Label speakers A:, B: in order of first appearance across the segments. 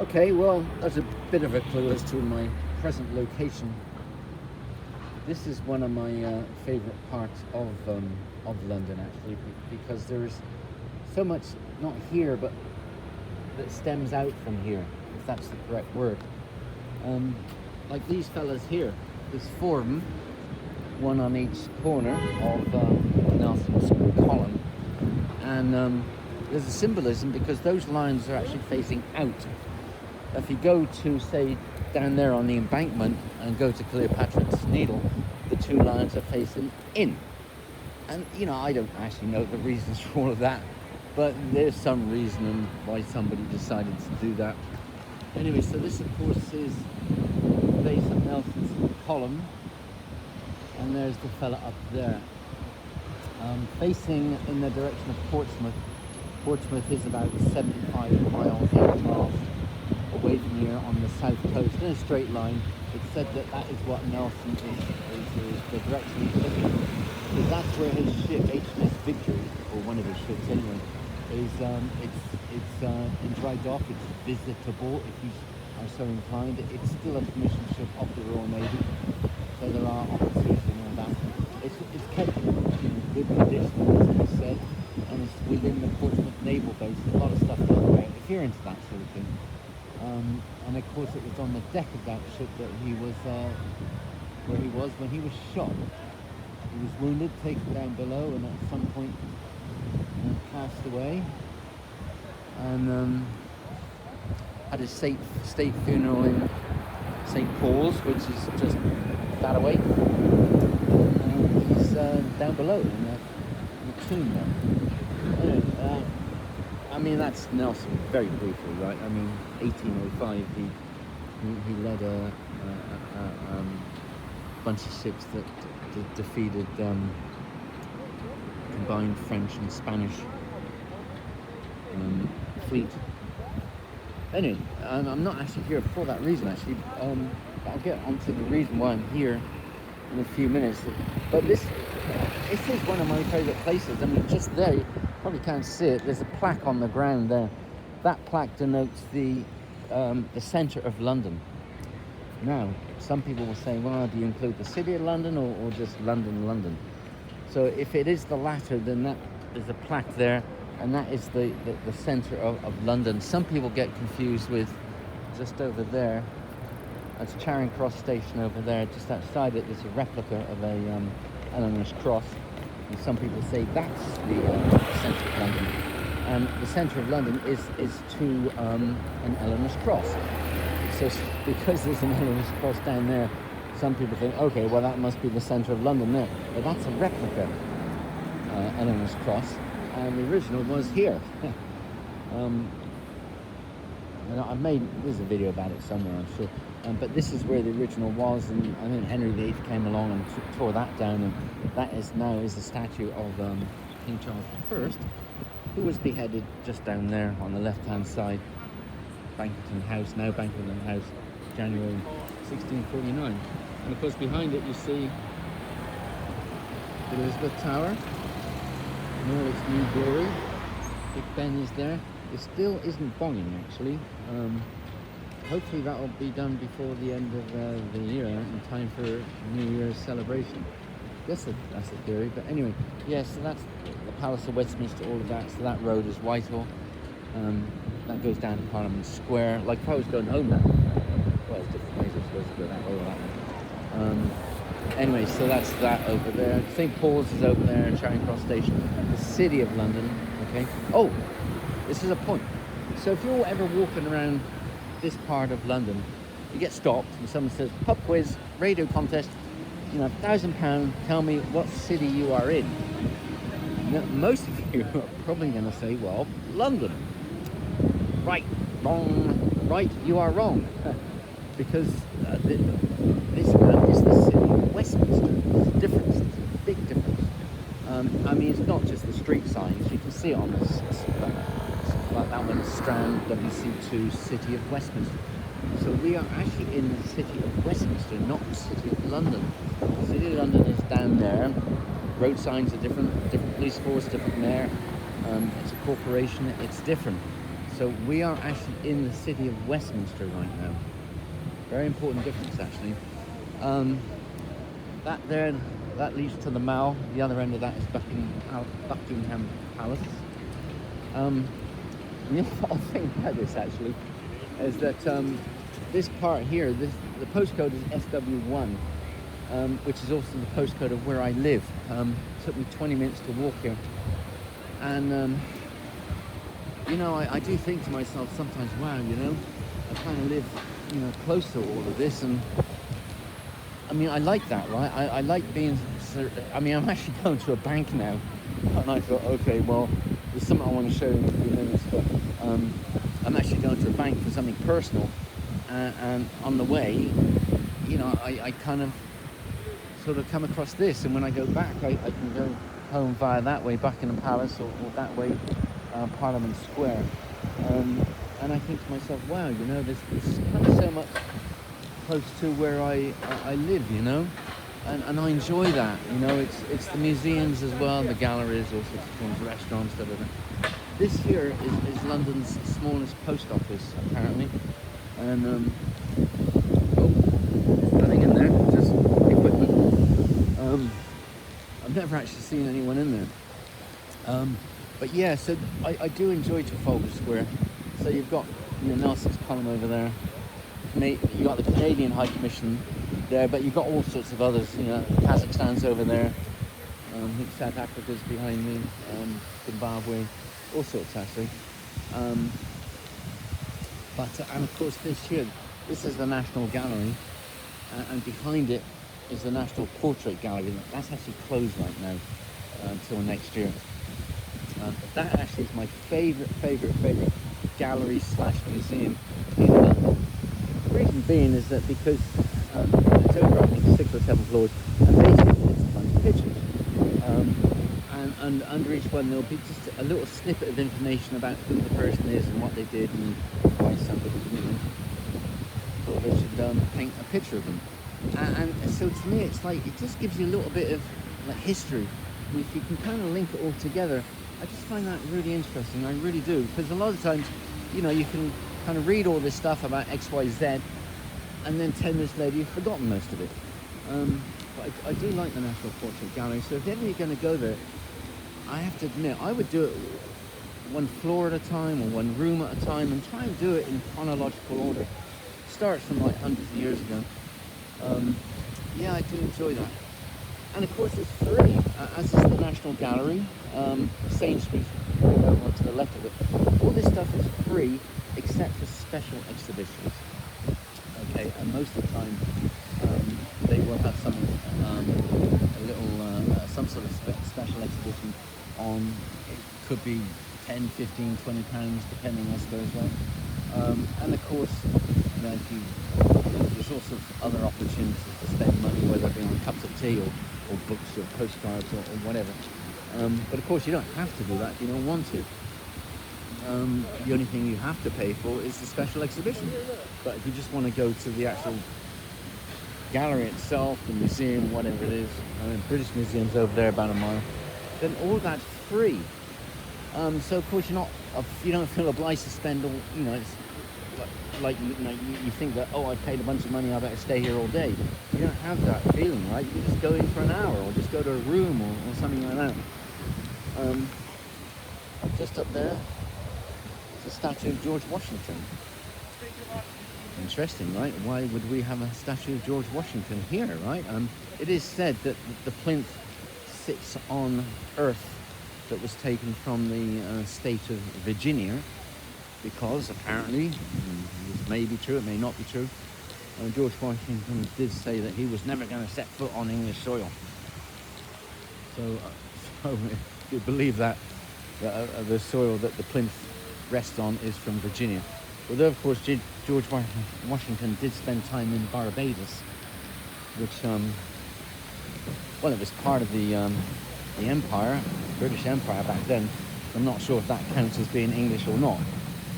A: Okay, well, that's a bit of a clue as to my present location. This is one of my favourite parts of London, actually, because there's so much, not here, but that stems out from here, if that's the correct word. Like these fellas here, there's four of them, one on each corner of Nelson's column, and there's a symbolism because those lines are actually facing out. If you go to, say, down there on the embankment and go to Cleopatra's Needle, the two lines are facing in. And, you know, I don't actually know the reasons for all of that, but there's some reason why somebody decided to do that. Anyway, so this, of course, is the base of Nelson's column, and there's the fella up there. Facing in the direction of Portsmouth. Portsmouth is about 75 miles, 8 miles away from here on the south coast in a straight line. It's said that that is what Nelson is the direction he's looking at, because that's where his ship HMS Victory, or one of his ships anyway, is it's in dry dock. It's visitable if you are so inclined. It's still a commissioned ship of the Royal Navy, so there are officers and all that. It's kept in good condition, as I said, and it's within the Portsmouth Naval Base. There's a lot of stuff down there if you're into that sort of thing. And of course it was on the deck of that ship that he was, where he was when he was shot. He was wounded, taken down below, and at some point passed away. And had his state funeral in St. Paul's, which is just that away. He's down below in the tomb there. Anyway, I mean, that's Nelson, very briefly, right? I mean, 1805, he led a bunch of ships that defeated combined French and Spanish fleet. Anyway, I'm not actually here for that reason, actually. I'll get onto the reason why I'm here in a few minutes. But this is one of my favourite places. I mean, just there, you probably can't see it. There's a plaque on the ground there. That plaque denotes the centre of London. Now, some people will say, well, do you include the city of London or just London? So if it is the latter, then that is a plaque there, and that is the centre of London. Some people get confused with just over there. That's Charing Cross Station over there. Just outside it, there's a replica of a Eleanor's Cross. And some people say that's the centre of London. And the centre of London is to an Eleanor's Cross. So because there's an Eleanor's Cross down there, some people think, okay, well that must be the centre of London there. But that's a replica Eleanor's Cross, and the original was here. There's a video about it somewhere, I'm sure. But this is where the original was, and I think Henry VIII came along and tore that down, and that is now a statue of King Charles I, who was beheaded just down there on the left-hand side. Banqueting House, now Banqueting House, January 1649. And of course behind it you see the Elizabeth Tower in all its new glory. Big Ben is there. It still isn't bonging, actually. Hopefully that will be done before the end of the year, in time for New Year's celebration. I guess that's the theory, but anyway, yeah, so that's the Palace of Westminster, all of that. So that road is Whitehall. That goes down to Parliament Square. Like if I was going home now, well, there's different ways I'm supposed to go that way or that way. Anyway, so that's that over there. St. Paul's is over there, Charing Cross Station. The City of London, okay? Oh, this is a point. So if you're ever walking around this part of London, you get stopped and someone says, pub quiz, radio contest, you know, £1,000, tell me what city you are in. Now, most of you are probably going to say, well, London. Right, wrong, right, you are wrong. Because this man is the city of Westminster. There's a difference, there's a big difference. I mean, it's not just the street signs, you can see it on this, like that one, Strand, WC2, City of Westminster. So we are actually in the City of Westminster, not the City of London. The City of London is down there. Road signs are different police force, different mayor. It's a corporation, it's different. So we are actually in the city of Westminster right now. Very important difference, actually. That there, that leads to the Mall. The other end of that is Buckingham Palace. And the other thing about this, actually, is that this part here, the postcode is SW1, which is also the postcode of where I live. It took me 20 minutes to walk here. And, you know, I do think to myself sometimes, wow, you know, I kind of live, you know, close to all of this. And, I mean, I like that, right? I like being, I mean, I'm actually going to a bank now. And I thought, okay, well, there's something I want to show you in a few minutes, but I'm actually going to a bank for something personal. And on the way, you know, I kind of sort of come across this, and when I go back, I can go home via that way, Buckingham Palace, or that way, Parliament Square. And I think to myself, wow, you know, there's kind of so much close to where I live, you know, and I enjoy that, you know. It's the museums as well, the galleries, all sorts of things, restaurants, da da da. This here is London's smallest post office, apparently, and nothing in there, just equipment. I've never actually seen anyone in there. But yeah, so I do enjoy Trafalgar Square. So you've got, you know, Nelson's column over there. You've got the Canadian High Commission there, but you've got all sorts of others. You know, Kazakhstan's over there. I think South Africa's behind me. Zimbabwe, all sorts actually. And of course this here, this is the National Gallery, and behind it is the National Portrait Gallery. That's actually closed right now until next year. But that actually is my favorite gallery / museum in London. The reason being is that because it's over, I think, 6 or 7 floors, and basically it's a bunch of pictures. And under each one there'll be just a little snippet of information about who the person is and what they did and why somebody, you know, thought they should paint a picture of them. And so to me, it's like, it just gives you a little bit of like history. And if you can kind of link it all together, I just find that really interesting. I really do, because a lot of times, you know, you can kind of read all this stuff about X, Y, Z, and then 10 minutes later you've forgotten most of it. But I do like the National Portrait Gallery. So if ever you're going to go there, I have to admit, I would do it one floor at a time or one room at a time, and try and do it in chronological order. Start from like hundreds of years ago. Yeah, I do enjoy that. And of course it's free, as is the National Gallery, Sainsbury's, over to the left of it. All this stuff is free except for special exhibitions. Okay, and most of the time they will have some some sort of special exhibition on. It could be 10, 15, 20 pounds, depending, I suppose, right? And of course, you know, there's all sorts of other opportunities to spend money, whether it be on cups of tea or books or postcards or whatever. But of course, you don't have to do that if you don't want to. The only thing you have to pay for is the special exhibition. But if you just want to go to the actual gallery itself, the museum, whatever it is, British Museum's over there about a mile, then all that's free. So of course you don't feel obliged to spend all, you know, it's like you think that, oh, I paid a bunch of money, I better stay here all day. You don't have that feeling, right? You can just go in for an hour, or just go to a room, or something like that. Just up there, it's a statue of George Washington. Interesting, right? Why would we have a statue of George Washington here, right? It is said that the plinth sits on earth that was taken from the state of Virginia, because apparently, this may be true, it may not be true, George Washington did say that he was never going to set foot on English soil. So if you believe that, the soil that the plinth rests on is from Virginia. Although, of course, George Washington did spend time in Barbados, which, well, it was part of the Empire, British Empire back then. I'm not sure if that counts as being English or not,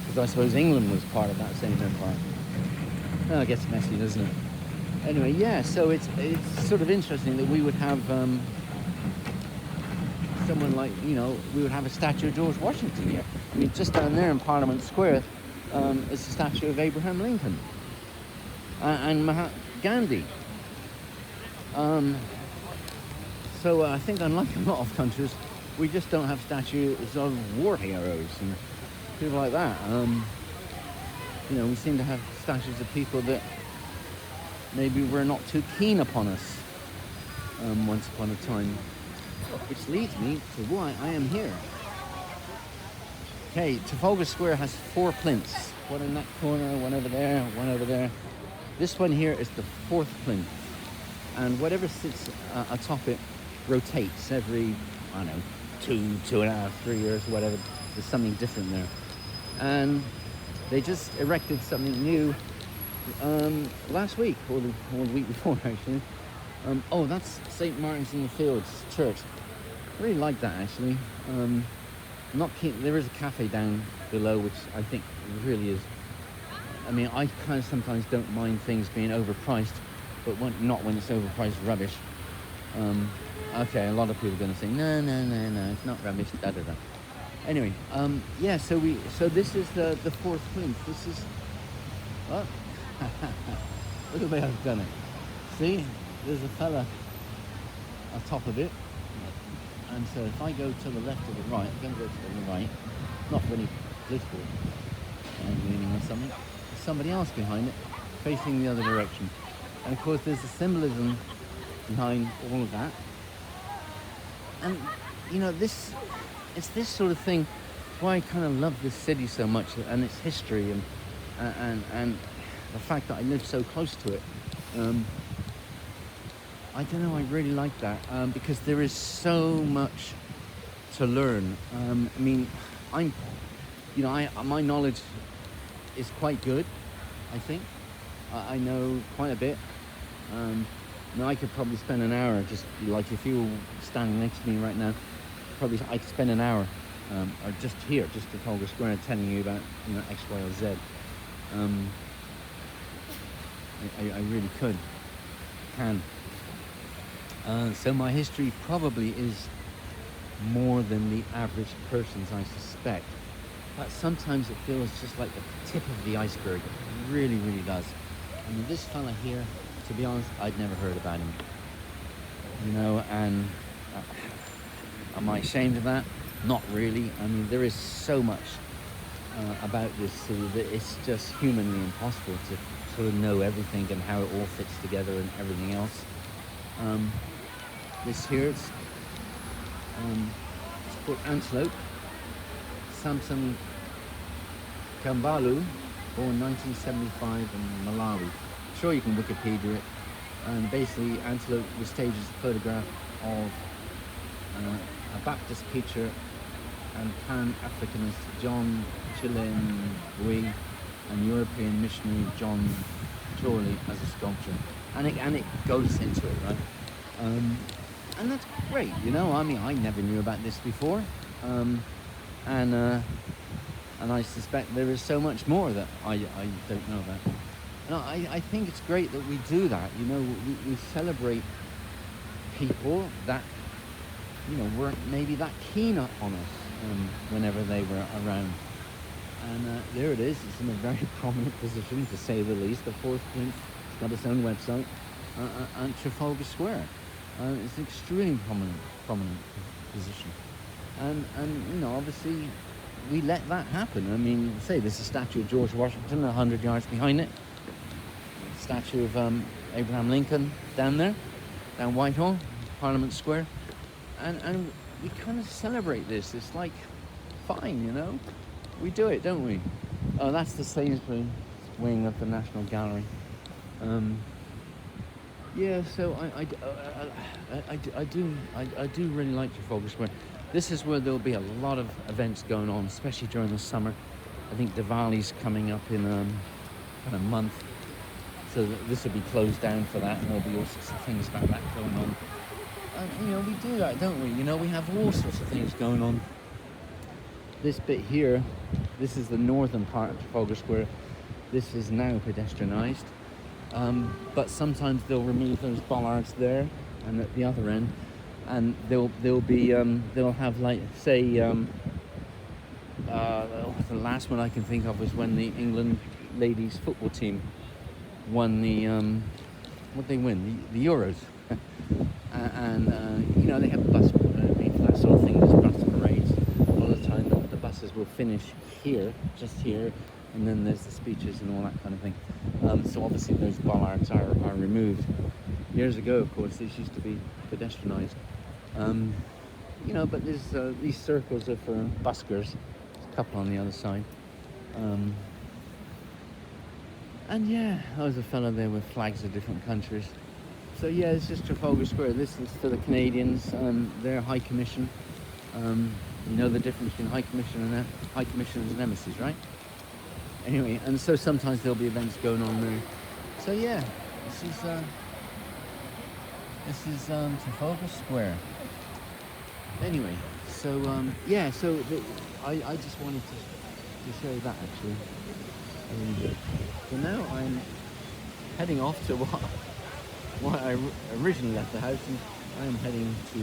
A: because I suppose England was part of that same empire. Well, it gets messy, doesn't it? Anyway, yeah, so it's sort of interesting that we would have someone like, you know, we would have a statue of George Washington here. I mean, just down there in Parliament Square is a statue of Abraham Lincoln and Mahatma Gandhi. So I think, unlike a lot of countries, we just don't have statues of war heroes and people like that. You know, we seem to have statues of people that maybe were not too keen upon us once upon a time. Which leads me to why I am here. Okay, Trafalgar Square has 4 plinths. One in that corner, one over there, one over there. This one here is the 4th plinth. And whatever sits atop it rotates every, I don't know, 2.5, 3 years, whatever. There's something different there. And they just erected something new last week, or the week before, actually. Oh, that's St. Martin's in the Fields Church. I really like that, actually. Not keen. There is a cafe down below, which I think really is. I mean, I kind of sometimes don't mind things being overpriced, but not when it's overpriced rubbish. Okay, a lot of people are going to say, no, it's not rubbish, da da da. Anyway, yeah, so this is the 4th plinth. This is, oh, look at the way I've done it. See, there's a fella atop of it. And so if I go to the left or the right, I'm going to go to the right, not for any political meaning or something, there's somebody else behind it, facing the other direction. And of course there's a symbolism behind all of that. And, you know, it's this sort of thing, it's why I kind of love this city so much, and its history, and the fact that I live so close to it. I don't know, I really like that, because there is so much to learn. I mean, my knowledge is quite good, I think. I know quite a bit. Now I could probably spend an hour, just like if you were standing next to me right now, probably I could spend an hour, or just here, just at Trafalgar Square, telling you about, you know, X, Y, or Z. I really can. So my history probably is more than the average person's, I suspect. But sometimes it feels just like the tip of the iceberg. It really, really does. I mean, this fella here, to be honest, I'd never heard about him. You know, and am I ashamed of that? Not really. I mean, there is so much about this city that it's just humanly impossible to sort of know everything and how it all fits together and everything else. This here, it's called Antelope. Samson Kambalu, born 1975 in Malawi. Sure, you can Wikipedia it. And basically, Antelope was staged as a photograph of a Baptist preacher and Pan-Africanist John Chilean and European missionary John Chorley as a sculpture. And it goes into it, right? And that's great, you know. I mean, I never knew about this before, and I suspect there is so much more that I don't know about. And I think it's great that we do that. You know, we celebrate people that, you know, weren't maybe that keen on us whenever they were around. And there it is. It's in a very prominent position, to say the least. The 4th plinth. It's got its own website. And Trafalgar Square. It's an extremely prominent position. And you know, obviously, we let that happen. I mean, say there's a statue of George Washington 100 yards behind it. Statue of Abraham Lincoln down there, down Whitehall, Parliament Square. And we kind of celebrate this. It's like, fine, you know. We do it, don't we? Oh, that's the Sainsbury wing of the National Gallery. Yeah, so I do really like Trafalgar Square. This is where there'll be a lot of events going on, especially during the summer. I think Diwali's coming up in a month, so this will be closed down for that, and there'll be all sorts of things about that going on. And you know, we do that, don't we? You know, we have all sorts of things going on. This bit here, this is the northern part of Trafalgar Square. This is now pedestrianised. But sometimes they'll remove those bollards there, and at the other end and they'll have, like, say, the last one I can think of was when the England ladies football team won the what they win, the Euros. And you know, they have bus that sort of thing. There's bus parades. A lot of the time the buses will finish here, just here, and then there's the speeches and all that kind of thing. So obviously those bollards are removed. Years ago, of course, these used to be pedestrianised. You know, but there's these circles are for buskers. There's a couple on the other side. And yeah, there was a fellow there with flags of different countries. So yeah, this is Trafalgar Square. This is for the Canadians. Their High Commission. You know the difference between High Commission and embassies, right? Anyway, and so sometimes there'll be events going on there. So yeah, this is Trafalgar Square. Anyway, so yeah, so I just wanted to show that actually. So now I'm heading off to what I originally left the house, and I am heading to